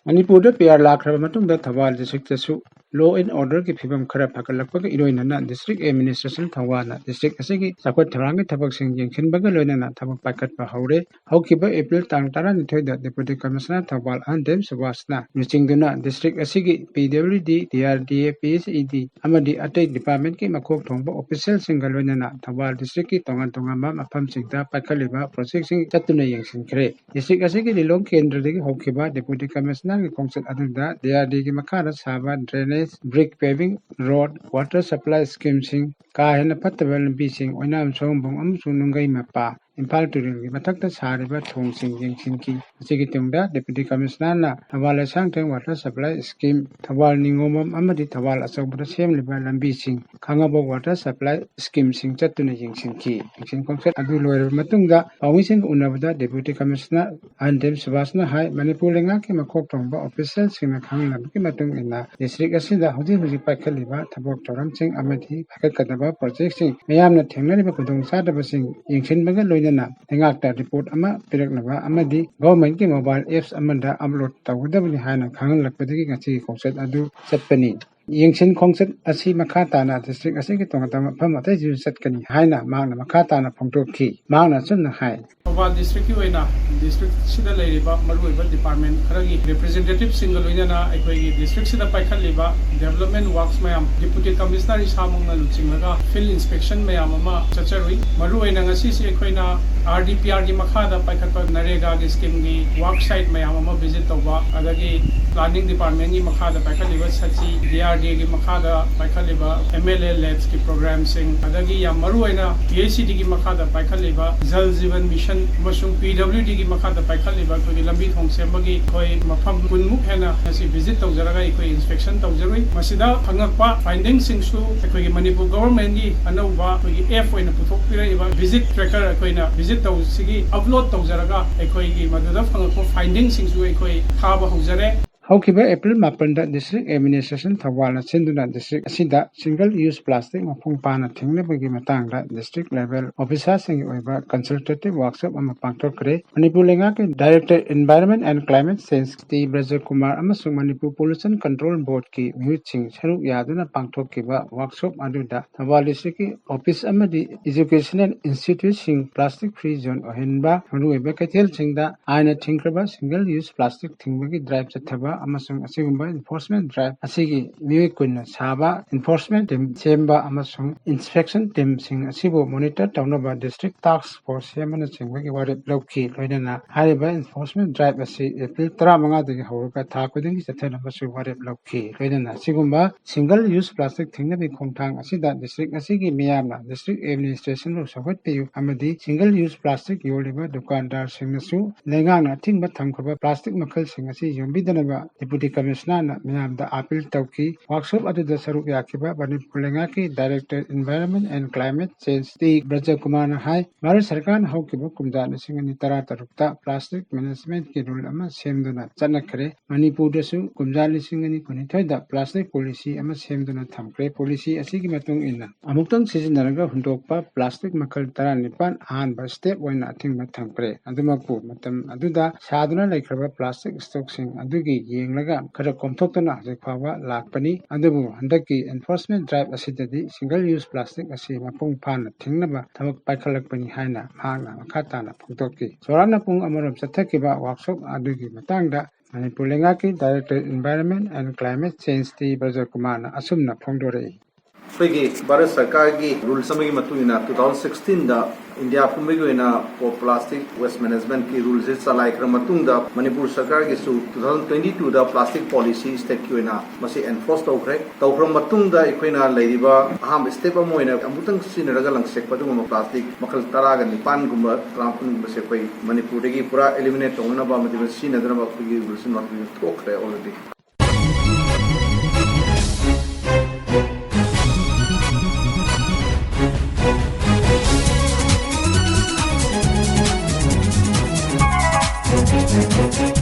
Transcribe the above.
मणिपुर पेयर लाख्रब Thoubal district law and order की फिवम खरा फगलपग इरोइनना डिस्ट्रिक्ट एडमिनिस्ट्रेशन थौबाल डिस्ट्रिक्ट असगी चाखत थौरांगी थबकसिंग येंखिनबग लोइनना थबक पाइखटप हौरे हौकिब एप्रिल तांग 12 दा डिप्यूटी कमिश्नर थौबाल अंडेम सुभाषना मिचिंगदुना डिस्ट्रिक्ट असगी पीडब्ल्यूडी डीआरडीए पीएचईडी अमदी अतै डिपार्टमेंट की मखोक थोंबा ऑफिशियल सिंग लोइनना थौबाल डिस्ट्रिक्ट की तोंगान तोंगांबा मफमसिंगदा पाइखलिबा प्रोजेक्टसिंग चतुना येंसिनखरे डिस्ट्रिक्ट असगी लिलोंग केंद्रदगी हौकिबा डिप्यूटी कमिश्नर की खोंगचत अदुदा डीआरडी की मखादा साबा drainage brick paving road water supply schemes ka hena phattaba lambising oinam sombong amsu nungai mapa Imphal Turing Matakta Sariba Thong Sing Yingsinki Sigitunda Deputy Commissioner na Thoubal Sangteng Water Supply Scheme Thoubal Ningomam Amadi Thoubal Asokbra Sem Liba Lambi Sing Khangabo Water Supply Scheme Sing Chatuna Yingsinki Yingsin Kongset Adu Loyer Matungda Pawising Unabada Deputy Commissioner Andem Subhasna Hai Manipur Lenga ki Makok Tongba Official Sing Khanglam ki Matung ina District Asida Hudi Hudi Paikaliba Thabok Toram Sing Amadi Pakat Kadaba Project Sing Mayamna Thengnariba Kudong Sadaba Sing Yingsin Baga Loy Tengakta report ama piraknaba amadi government ki mobile apps amanda upload tawdabni hana khangal lakpadagi ngachi khongset adu chatpani yengsin khongset asi makha tana district asi ki tongata pham atai ju chatkani haina mangna makha tana phongtokhi mangna chunna hai Thoubal district ki oina district sida leiriba maruiba department kharagi representative single oina aikoi district sida paikhaliba development works mayam deputy commissioner isamongna luchinglaga field inspection mayam ama chacharui maruina ngasi si aikoina RDPR की मखादा पाइखटपा नरेगा की scheme की work site में हम visit तौबा अदगी planning department की मखादा पाइखलिबा सची DRDA की मखादा पाइखलिबा MLA labs की programme सिंग अदगी या मरुइना PHCD की मखादा पाइखलिबा जल जीवन मिशन मसुंग PWD की मखादा पाइखलिबा कोई लंबी थोंग सेमबगी कोई मफम कुनमुख हेना हसी विजिट तौजरगा कोई इंस्पेक्शन तौजरoi मसिदा फंगकपा फाइंडिंग सिंगसु कोई मणिपुर गवर्नमेंट की अनौबा कोई एफ ओइना पुथोकपिरइबा विजिट ट्रैकर कोइना विजिट तौसिगी अपलोड तौजरगा अखोई मदुदा फंगको फाइंडिंग सिंगसु अखोई थाबा हौजरे Haukiba April Mapanda District Administration Thoubal Sinduna District Asida Single Use Plastic Mapung Pana Thingnabagi Matangda District Level Officers Sing Oiba Consultative Workshop Ama Pangtokre Manipur Lenga ke Director Environment and Climate Change T Braja Kumar amasung Manipur Pollution Control Board ki Mihut Sing Saruk Yaduna Pangtokkiba Workshop aduda Thoubal District ki Office amadi Educational Institute Sing Plastic Free Zone Ohenba Maruiba Kathel Singda Aina Thinkraba Single Use Plastic Thingbagi Drive Chathaba amasung asigumba enforcement drive asigi miwi kunna saba enforcement team semba amasung inspection team sing asibu monitor tawnaba district task force semana singbagi warep lokhi loinana hariba enforcement drive asi April 15 dagi hawraka tha kudingi chathana basu warep lokhi loinana sigumba single use plastic thingna bi khongthang asida district asigi miyamna district administration ro sabat piyu amadi single use plastic yoliba dukandar singnasu lengang thingba thamkhaba plastic makhal sing asi yombidana Deputy Commissioner na Miyamda Appeal Tauki Workshop Aduda Saruk Yakiba Manipur Lenga ki Director Environment and Climate Change T Braja Kumar na hai Bharat Sarkar Haukiba Kumja Lisingani Tara Tarukta Plastic Management ki rule ama semduna chanakre Manipur dasu Kumja Lisingani Kunithoida Plastic Policy ama semduna thamkre policy asigi matung ina amuktang sizinaraga hundokpa plastic makhal tara nipan ahanba step oina athingba thamkre adumaku matam aduda saduna laikhraba plastic stock sing adugi yenglaga khara komthokna hajikhawa lakpani adubu handaki enforcement drive asidadi single use plastic asi mapung phana thingnaba thabak paikhalakpani haina mangna makhatana phongtokki sorana pung amarom chathakiba workshop adugi matangda Manipur Lenga ki Director Environment and Climate Change T Braja Kumar na asumna phongdorei Bharat Sarkar ki rule samagi matuna 2016 da India pumigi na for plastic waste management ki rules is salai kramatunda Manipur Sarkar ki su 2022 da plastic policy step ki na masi enforce tawkre tawkram matunda ikoina leiriba aham step amoina amutang sinaraga langsek padum plastic makhal taraga nipan gumba trampun base koi Manipur gi pura eliminate tawna ba mati sinadra ba ki rules not tokre already Thank you.